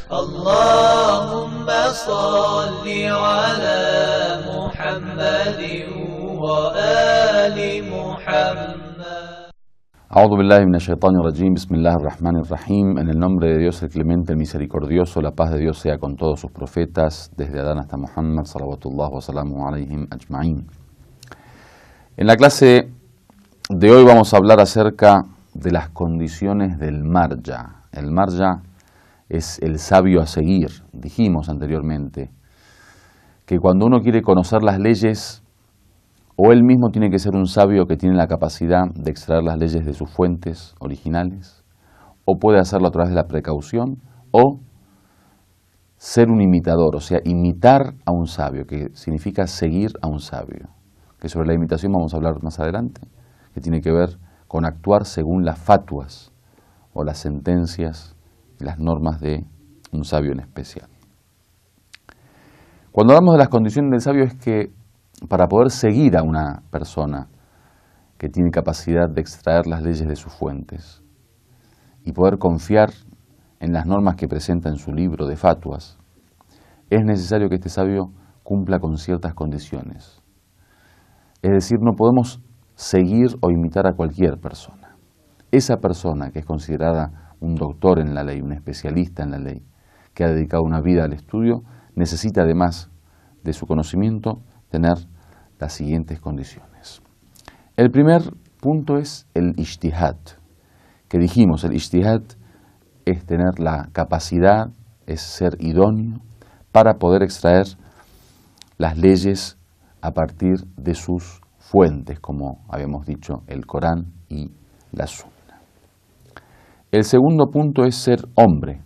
اللهم صل على محمد وآل محمد. A'udhu billahi minash shaitanir rajim, bismillahir rahmanir rahim. En el nombre de Dios el clemente, el misericordioso, la paz de Dios sea con todos sus profetas, desde Adán hasta Muhammad, salawatullah wa salamu alayhim ajma'in. En la clase de hoy vamos a hablar acerca de las condiciones del marja. El marja es el sabio a seguir. Dijimos anteriormente que cuando uno quiere conocer las leyes, o él mismo tiene que ser un sabio que tiene la capacidad de extraer las leyes de sus fuentes originales, o puede hacerlo a través de la precaución, o ser un imitador, o sea, imitar a un sabio, que significa seguir a un sabio. Que sobre la imitación vamos a hablar más adelante, que tiene que ver con actuar según las fatuas, o las sentencias y las normas de un sabio en especial. Cuando hablamos de las condiciones del sabio es que para poder seguir a una persona que tiene capacidad de extraer las leyes de sus fuentes y poder confiar en las normas que presenta en su libro de fatuas, es necesario que este sabio cumpla con ciertas condiciones. Es decir, no podemos seguir o imitar a cualquier persona. Esa persona que es considerada un doctor en la ley, un especialista en la ley, que ha dedicado una vida al estudio, necesita además de su conocimiento tener las siguientes condiciones. El primer punto es el ijtihad, que dijimos, el ijtihad es tener la capacidad, es ser idóneo para poder extraer las leyes a partir de sus fuentes, como habíamos dicho, el Corán y la Sunna. El segundo punto es ser hombre,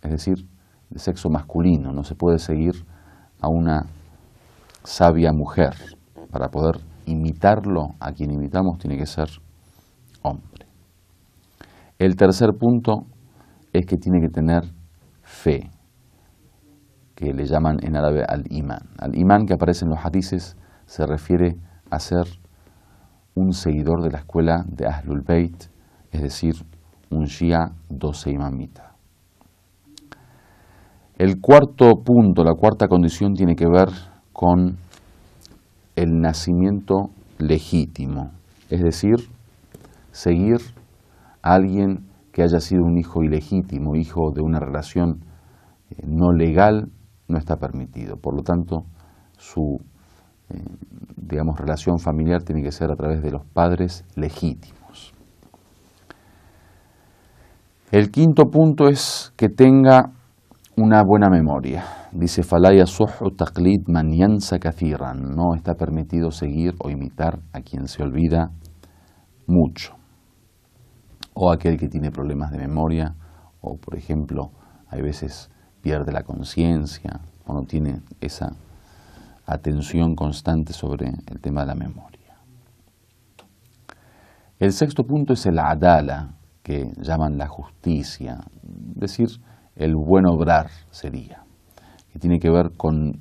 es decir, de sexo masculino. No se puede seguir a una sabia mujer. Para poder imitarlo, a quien imitamos tiene que ser hombre. El tercer punto es que tiene que tener fe, que le llaman en árabe al-imán. Al-imán, que aparece en los hadices, se refiere a ser un seguidor de la escuela de Ahlul Bayt, es decir, un shia 12 imamita. El cuarto punto, la cuarta condición, tiene que ver con el nacimiento legítimo, es decir, seguir a alguien que haya sido un hijo ilegítimo, hijo de una relación no legal, no está permitido. Por lo tanto, su relación familiar tiene que ser a través de los padres legítimos. El quinto punto es que tenga una buena memoria. Dice, فَلَا يَصُحُّ تَقْلِيدْ مَنْ يَنْسَ كَثِيرًا. No está permitido seguir o imitar a quien se olvida mucho. O aquel que tiene problemas de memoria, o por ejemplo, hay veces pierde la conciencia, o no tiene esa atención constante sobre el tema de la memoria. El sexto punto es el adala, que llaman la justicia, es decir, el buen obrar sería, que tiene que ver con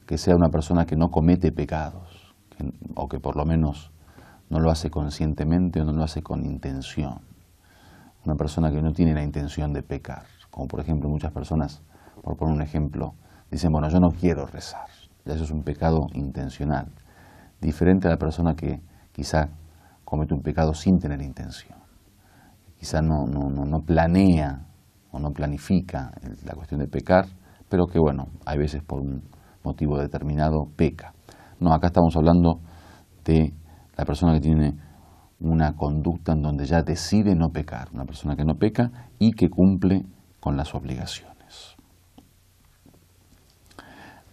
que sea una persona que no comete pecados, o que por lo menos no lo hace conscientemente o no lo hace con intención. Una persona que no tiene la intención de pecar, como por ejemplo muchas personas, por poner un ejemplo, dicen, bueno, yo no quiero rezar, ya eso es un pecado intencional, diferente a la persona que quizá comete un pecado sin tener intención, quizá no planea o no planifica la cuestión de pecar, pero que bueno, hay veces por un motivo determinado peca. No, acá estamos hablando de la persona que tiene una conducta en donde ya decide no pecar, una persona que no peca y que cumple con las obligaciones.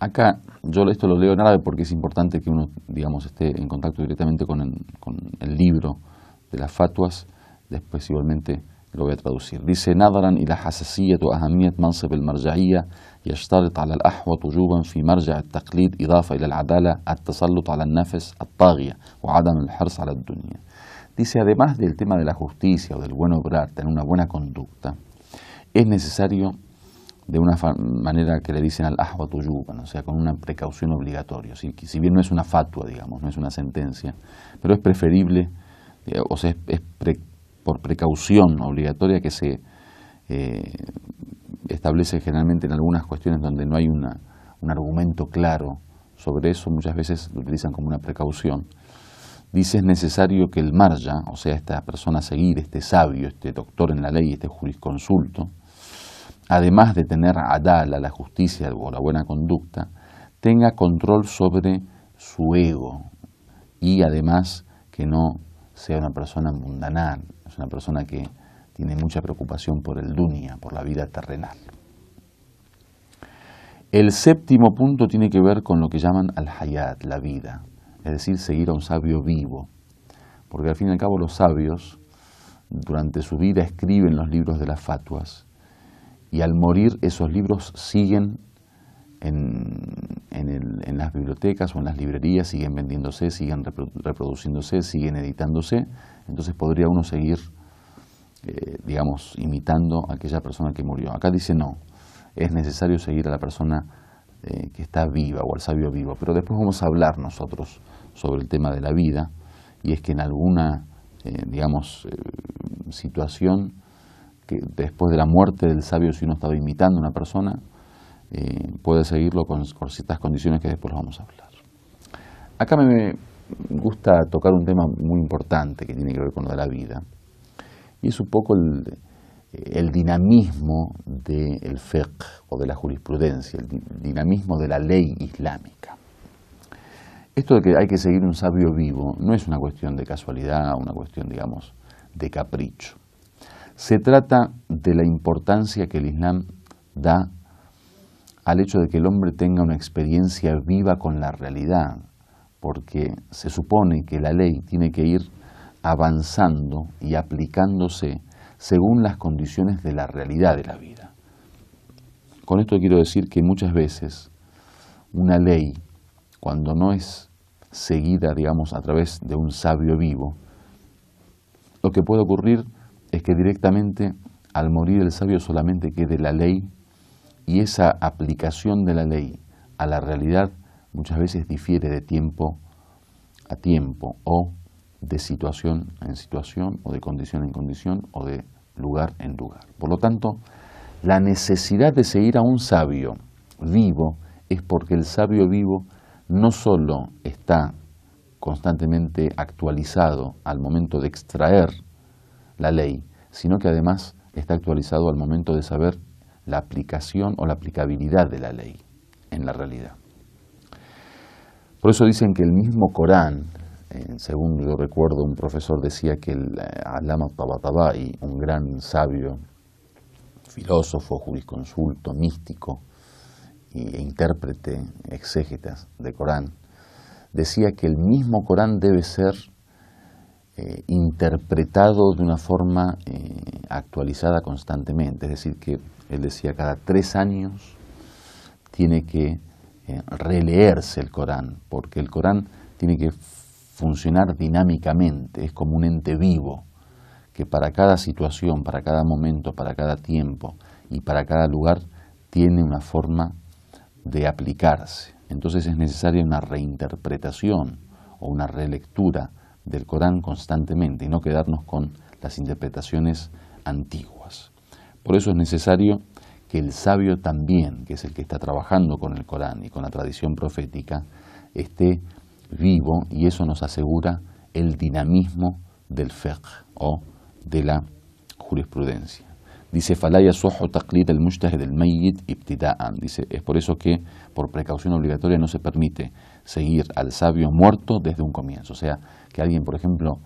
Acá, yo esto lo leo en árabe porque es importante que uno, digamos, esté en contacto directamente con el libro de las fatuas, después igualmente lo voy a traducir. Dice, نظرا إلى حساسية وأهمية منصب المرجعية يشترط على الأحوط وجوبا في مرجع التقليد إضافة إلى العدالة التسلط على النفس الطاغية وعدم الحرص على الدنيا. Dice, además del tema de la justicia o del buen obrar, tener una buena conducta, es necesario de una manera que le dicen al ahwat wujuban, o sea, con una precaución obligatoria. Si bien no es una fatua, digamos, no es una sentencia, pero es preferible, o sea, por precaución obligatoria que se establece generalmente en algunas cuestiones donde no hay un argumento claro sobre eso, muchas veces lo utilizan como una precaución. Dice: es necesario que el marja, o sea, esta persona a seguir, este sabio, este doctor en la ley, este jurisconsulto, además de tener adala, la justicia o la buena conducta, tenga control sobre su ego y además que no sea una persona mundanal, es una persona que tiene mucha preocupación por el dunya, por la vida terrenal. El séptimo punto tiene que ver con lo que llaman al-hayat, la vida, es decir, seguir a un sabio vivo, porque al fin y al cabo los sabios durante su vida escriben los libros de las fatuas y al morir esos libros siguen en las bibliotecas o en las librerías, siguen vendiéndose, siguen reproduciéndose, siguen editándose. Entonces podría uno seguir, imitando a aquella persona que murió. Acá dice no, es necesario seguir a la persona que está viva o al sabio vivo. Pero después vamos a hablar nosotros sobre el tema de la vida, y es que en alguna, situación, que después de la muerte del sabio, si uno estaba imitando a una persona, puede seguirlo con ciertas condiciones que después lo vamos a hablar. Acá me gusta tocar un tema muy importante que tiene que ver con lo de la vida, y es un poco el dinamismo del fiqh o de la jurisprudencia, el dinamismo de la ley islámica. Esto de que hay que seguir un sabio vivo no es una cuestión de casualidad, una cuestión, de capricho. Se trata de la importancia que el Islam da al hecho de que el hombre tenga una experiencia viva con la realidad, porque se supone que la ley tiene que ir avanzando y aplicándose según las condiciones de la realidad de la vida. Con esto quiero decir que muchas veces una ley, cuando no es seguida, a través de un sabio vivo, lo que puede ocurrir es que directamente al morir el sabio solamente quede la ley, y esa aplicación de la ley a la realidad muchas veces difiere de tiempo a tiempo, o de situación en situación, o de condición en condición, o de lugar en lugar. Por lo tanto, la necesidad de seguir a un sabio vivo es porque el sabio vivo no solo está constantemente actualizado al momento de extraer la ley, sino que además está actualizado al momento de saber la aplicación o la aplicabilidad de la ley en la realidad. Por eso dicen que el mismo Corán, según yo recuerdo, un profesor decía que el Allama Tabatabai, un gran sabio, filósofo, jurisconsulto, místico e intérprete, exégetas de Corán, decía que el mismo Corán debe ser interpretado de una forma actualizada constantemente. Es decir, que él decía cada 3 años tiene que releerse el Corán, porque el Corán tiene que funcionar dinámicamente, es como un ente vivo, que para cada situación, para cada momento, para cada tiempo y para cada lugar tiene una forma de aplicarse. Entonces es necesaria una reinterpretación o una relectura del Corán constantemente y no quedarnos con las interpretaciones antiguas. Por eso es necesario que el sabio también, que es el que está trabajando con el Corán y con la tradición profética, esté vivo, y eso nos asegura el dinamismo del fiqh o de la jurisprudencia. Dice: فَلَا يَصُحُّ تَقْلِيدَ الْمُجْتَهِدِ الْمَيِّتِ ابْتِدَاءً. Dice, es por eso que por precaución obligatoria no se permite seguir al sabio muerto desde un comienzo. O sea, que alguien, por ejemplo,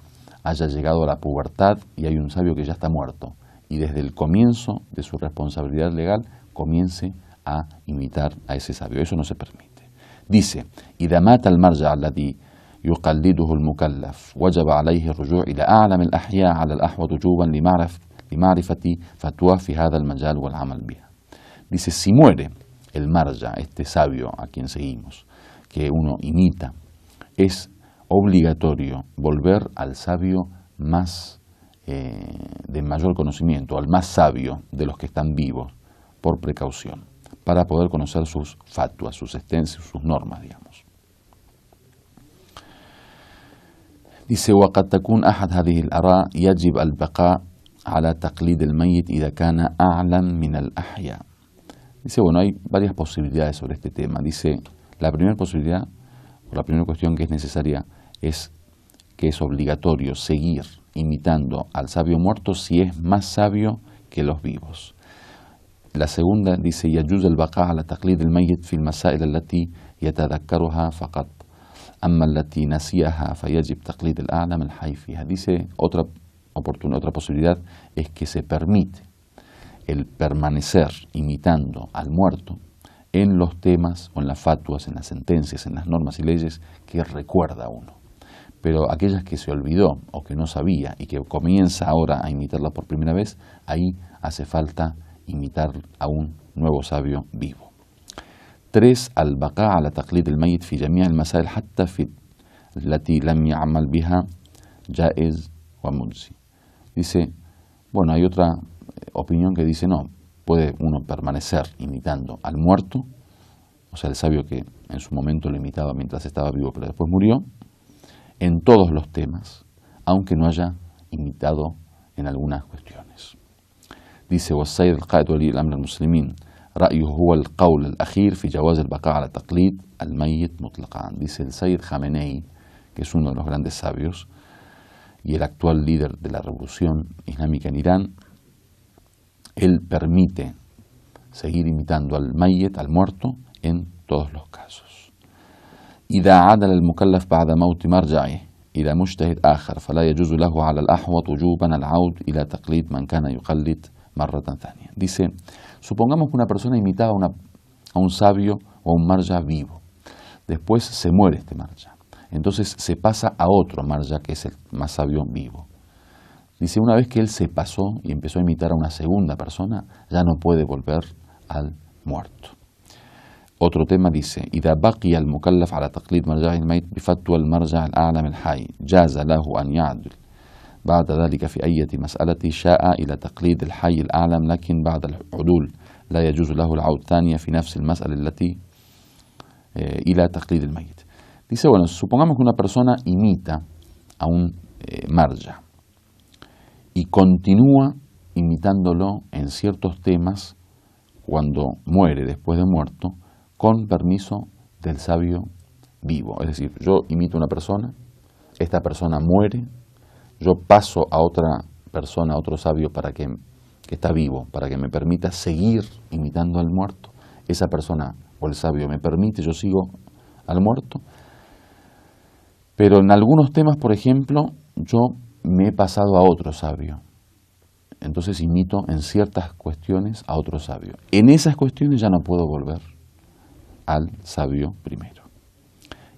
haya llegado a la pubertad y hay un sabio que ya está muerto, y desde el comienzo de su responsabilidad legal comience a imitar a ese sabio. Eso no se permite. Dice: إذا مات المرجع الذي يقلده المكلف وجب عليه الرجوع إلى أعلم الأحياء على الأحوط وجوبا لمعرفة فتوى في هذا المجال والعمل بها. Dice, si muere el marja, este sabio a quien seguimos, que uno imita, es obligatorio volver al sabio más de mayor conocimiento, al más sabio de los que están vivos, por precaución, para poder conocer sus fatuas, sus sentencias, sus normas, Dice: وقد تكون أحد هذه الآراء يجب البقاء على تقليد الميت إذا كان أعلم من الأحياء. Dice, bueno, hay varias posibilidades sobre este tema. Dice, la primera posibilidad, o la primera cuestión que es necesaria, es que es obligatorio seguir imitando al sabio muerto si es más sabio que los vivos. La segunda dice, يجوز البقاء على تقليد الميت في المسائل التي يتذكرها فقط أما التي نسيها فيجب تقليد الأعلم الحي فيها. Dice, otra posibilidad es que se permite el permanecer imitando al muerto en los temas o en las fatuas, en las sentencias, en las normas y leyes que recuerda uno. Pero aquellas que se olvidó o que no sabía y que comienza ahora a imitarla por primera vez, ahí hace falta imitar a un nuevo sabio vivo. 3. البقاء على تقليد الميت في جميع المسائل حتى في التي لم يعمل بها جائز ومجزي. Dice, bueno, hay otra opinión que dice, no, puede uno permanecer imitando al muerto, o sea, el sabio que en su momento lo imitaba mientras estaba vivo pero después murió, en todos los temas, aunque no haya imitado en algunas cuestiones. Dice, والسيد القائد ولي الأمر المسلمين رأيه هو القول الأخير في جواز البقاء على تقليد الميت مطلقا. Dice el Sayyid Khamenei, que es uno de los grandes sabios y el actual líder de la revolución islámica en Irán, él permite seguir imitando al mayyit, al muerto, en todos los casos. إذا عدل المكلف بعد موت مرجعه إلى مجتهد آخر فلا يجوز له على الأحوط وجوبا العود إلى تقليد من كان يقلد مرة ثانية. Dice, supongamos que una persona imitaba a un sabio o a un marja vivo. Después se muere este marja. Entonces se pasa a otro marja que es el más sabio vivo. Dice, una vez que él se pasó y empezó a imitar a una segunda persona, ya no puede volver al muerto. Otro tema dice, إذا بقي المكلف على تقليد مرجع الميت بفتوى المرجع الأعلم الحي جاز له أن يعدل بعد ذلك في أي مسألة شاء إلى تقليد الحي الأعلم لكن بعد العدول لا يجوز له العود ثانية في نفس المسألة التي إلى تقليد الميت. Dice, bueno, supongamos que una persona imita a un marja y continúa imitándolo en ciertos temas cuando muere, después de muerto, con permiso del sabio vivo. Es decir, yo imito a una persona, esta persona muere, yo paso a otra persona, a otro sabio que está vivo, para que me permita seguir imitando al muerto. Esa persona o el sabio me permite, yo sigo al muerto. Pero en algunos temas, por ejemplo, yo me he pasado a otro sabio. Entonces imito en ciertas cuestiones a otro sabio. En esas cuestiones ya no puedo volver al sabio primero.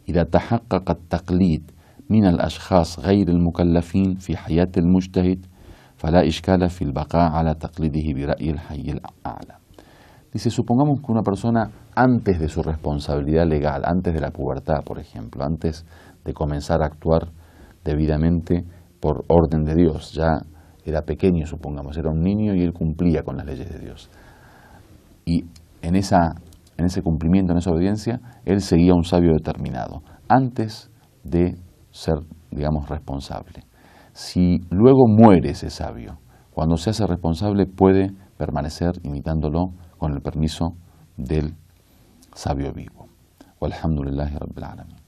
إذا تحقق التقليد من الأشخاص غير المكلفين في حياة المجتهد فلا إشكال في البقاء على تقليده برأي الحي الأعلى. Dice, supongamos que una persona antes de su responsabilidad legal, antes de la pubertad, por ejemplo, antes de comenzar a actuar debidamente por orden de Dios, ya era pequeño, supongamos, era un niño y él cumplía con las leyes de Dios. Y en ese cumplimiento, en esa obediencia, él seguía a un sabio determinado, antes de ser, digamos, responsable. Si luego muere ese sabio, cuando se hace responsable puede permanecer imitándolo con el permiso del sabio vivo. Walhamdulillahi Rabbil Alamin.